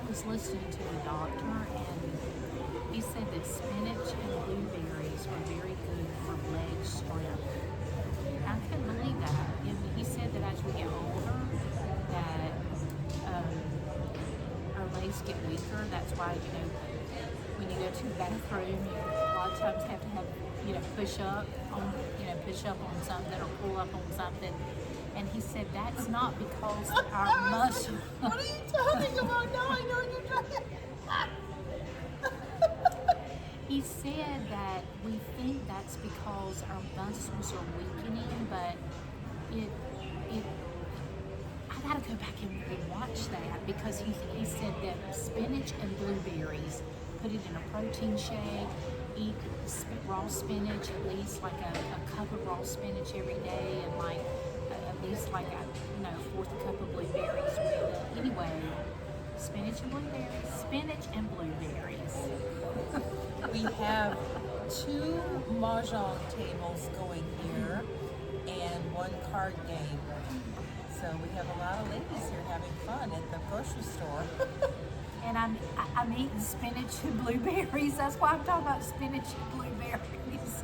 was listening to a doctor, and he said that spinach and blueberries were very good for leg strength. I couldn't believe that. And he said that as we get older, that our legs get weaker. That's why, when you go to the bathroom, you a lot of times have to have, push up on something or pull up on something. And he said that's not because our muscle. What are you talking about? Now I know what you're talking. He said that we think that's because our muscles are weakening, but I gotta go back and watch that, because he said that spinach and blueberries, put it in a protein shake, eat raw spinach, at least like a cup of raw spinach every day, and like at least like a fourth cup of blueberries with it. Anyway, spinach and blueberries. We have 2 mahjong tables going here and 1 card game. So we have a lot of ladies here having fun at the grocery store. And I'm eating spinach and blueberries. That's why I'm talking about spinach and blueberries.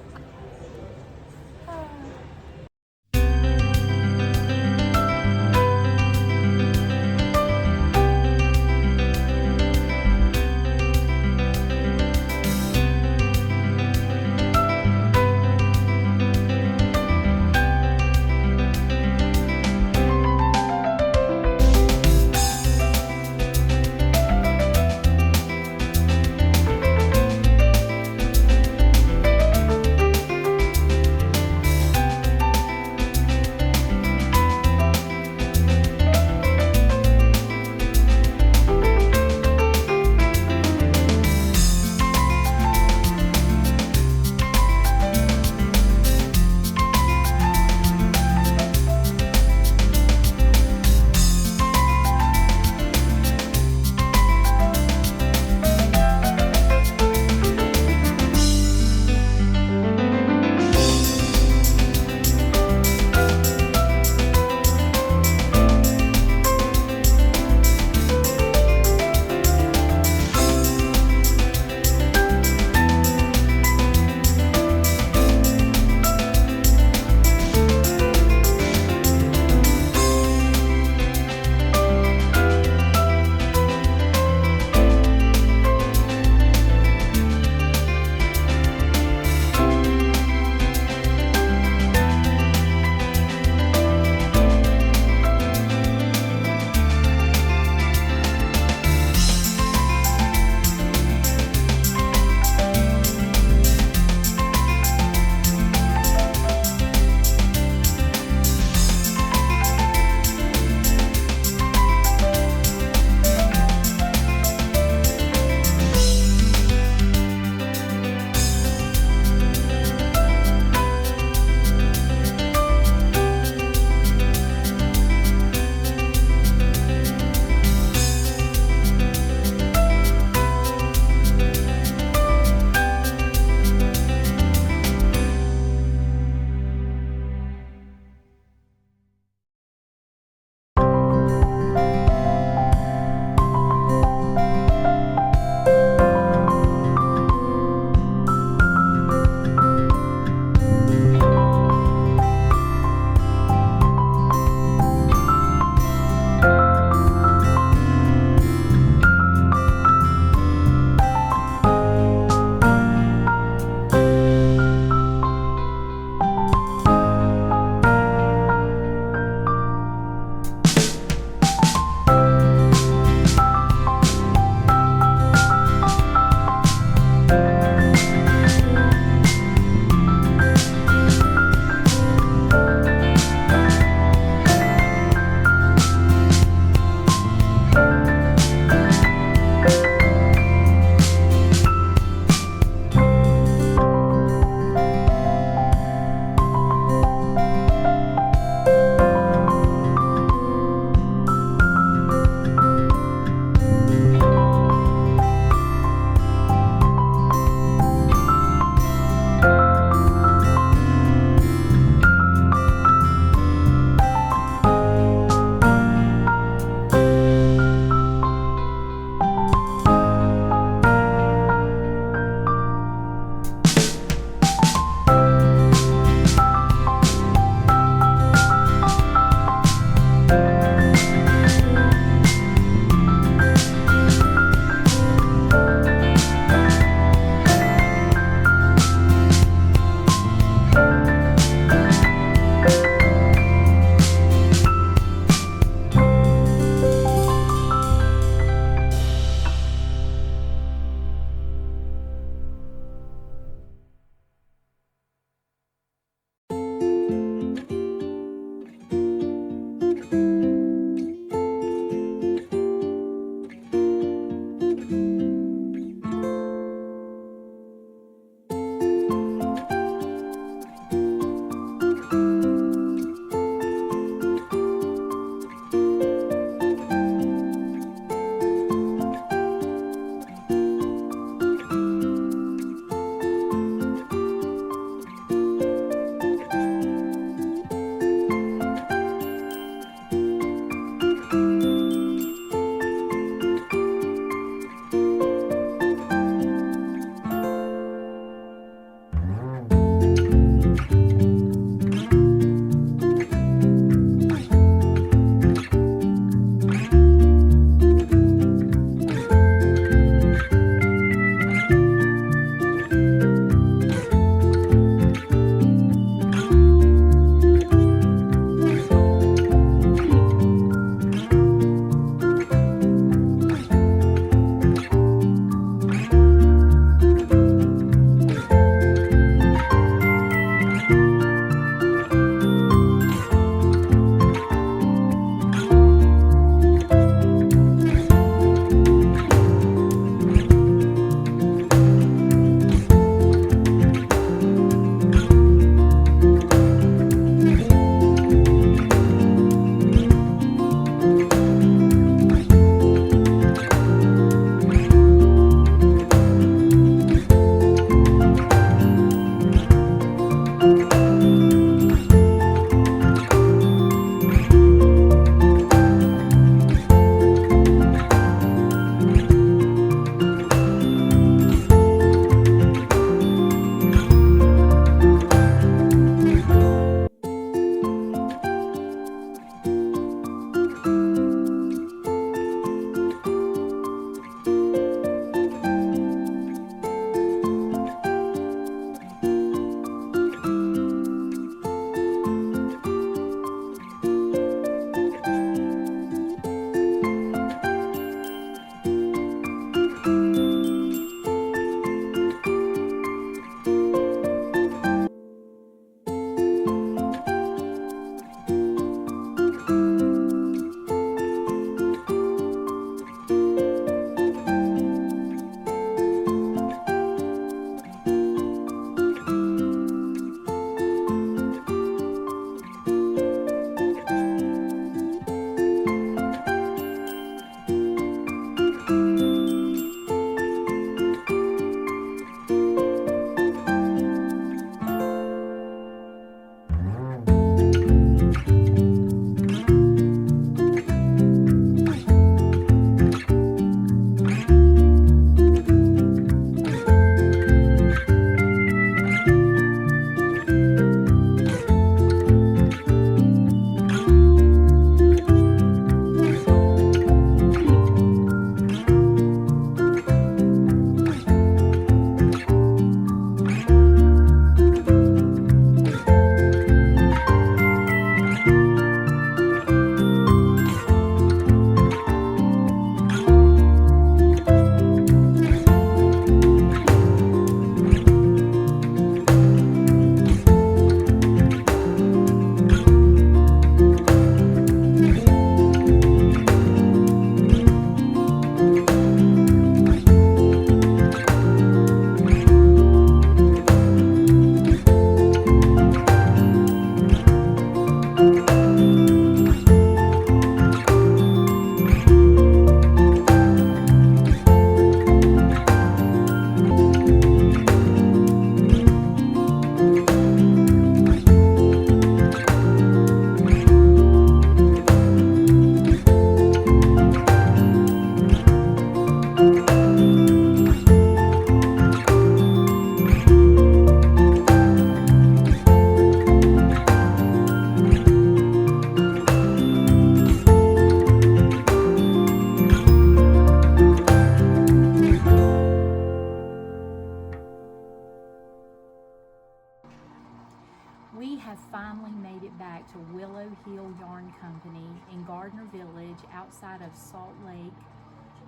back to Willow Hill Yarn Company in Gardner Village outside of Salt Lake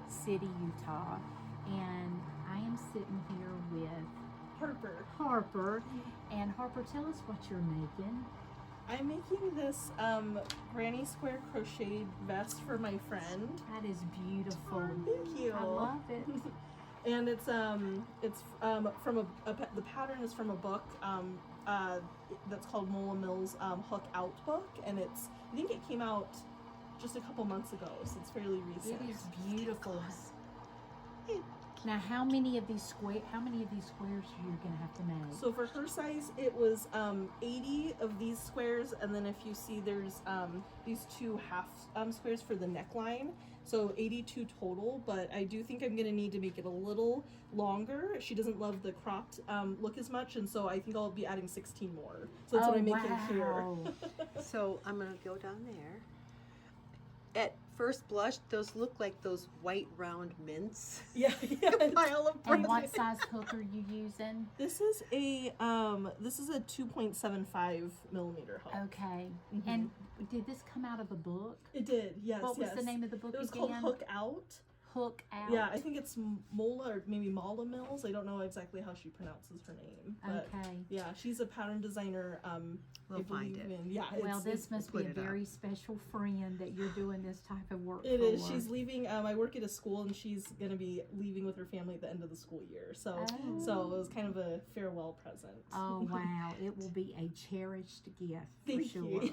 City, Utah. And I am sitting here with Harper. And Harper, tell us what you're making. I'm making this granny square crocheted vest for my friend. That is beautiful. Thank you. I love it. And it's from the pattern is from a book that's called Mola Mills' Hook Out book, and I think it came out just a couple months ago, so it's fairly recent. It is beautiful. Now, how many of these squares are you gonna have to make? So for her size, it was 80 of these squares, and then if you see, there's these two half squares for the neckline. So 82 total, but I do think I'm gonna need to make it a little longer. She doesn't love the cropped look as much, and so I think I'll be adding 16 more. So that's what I'm making here. So I'm gonna go down there. At first blush, those look like those white round mints. Yeah. Pile of And what size hook are you using? This is a 2.75 millimeter hook. Okay. And did this come out of a book? It did, yes. What was the name of the book It was again? called Hook Out. Hook Out. Yeah, I think it's Mola or maybe Mala Mills. I don't know exactly how she pronounces her name. But Okay. yeah, she's a pattern designer. We'll find it. Well, this must be a very special friend that you're doing this type of work It for. is. She's leaving. I work at a school, and she's going to be leaving with her family at the end of the school year. So it was kind of a farewell present. Oh, wow. It will be a cherished gift for Thank sure. you.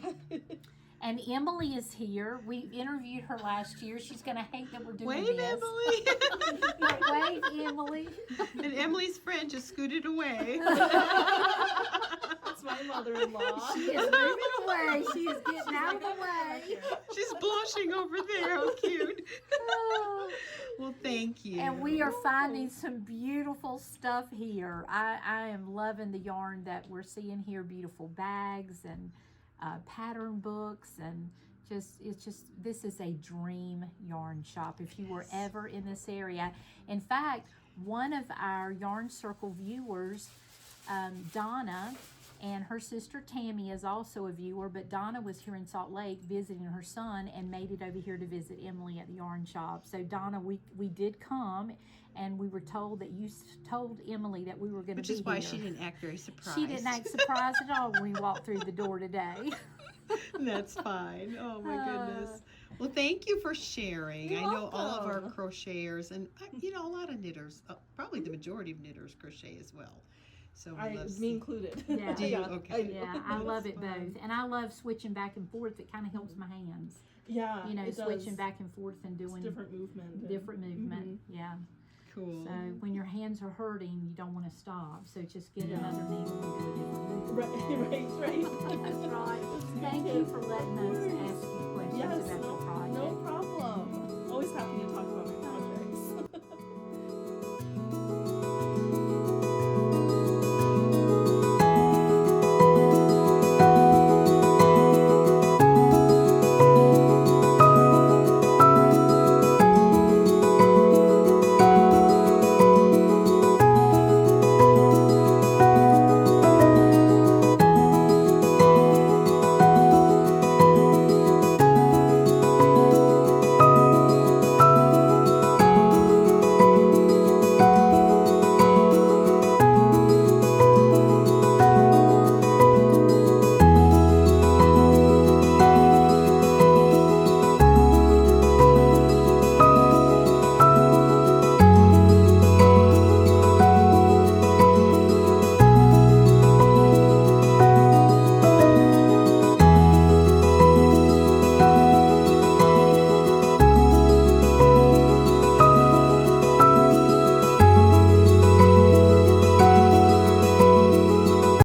And Emily is here. We interviewed her last year. She's going to hate that we're doing Wave, this. Emily! Wave, Emily. And Emily's friend just scooted away. That's my mother-in-law. She is moving away. She is getting out of the way. She's blushing over there. How cute. Well, thank you. And we are finding some beautiful stuff here. I am loving the yarn that we're seeing here. Beautiful bags and pattern books, and this is a dream yarn shop if you were ever in this area. In fact, one of our Yarn Circle viewers, Donna, and her sister Tammy is also a viewer, but Donna was here in Salt Lake visiting her son and made it over here to visit Emily at the yarn shop. So Donna, we did come, and we were told that you told Emily that we were going to be here. Which is why she didn't act very surprised. She didn't act surprised at all when we walked through the door today. That's fine. Oh my goodness. Well, thank you for sharing. You're I know all of our welcome. crocheters, and a lot of knitters, probably the majority of knitters crochet as well. So we love Me included. Yeah. Do you? Okay. Yeah, I love it both. And I love switching back and forth. It kind of helps my hands. Yeah, You know, it switching does. back and forth and doing It's different movement. different movement. Yeah. Cool. So when your hands are hurting, you don't want to stop. So just get it underneath and do a different movement. Right. That's right. Thank you for letting us ask you questions Yes, about your project. no problem. Always happy to talk about my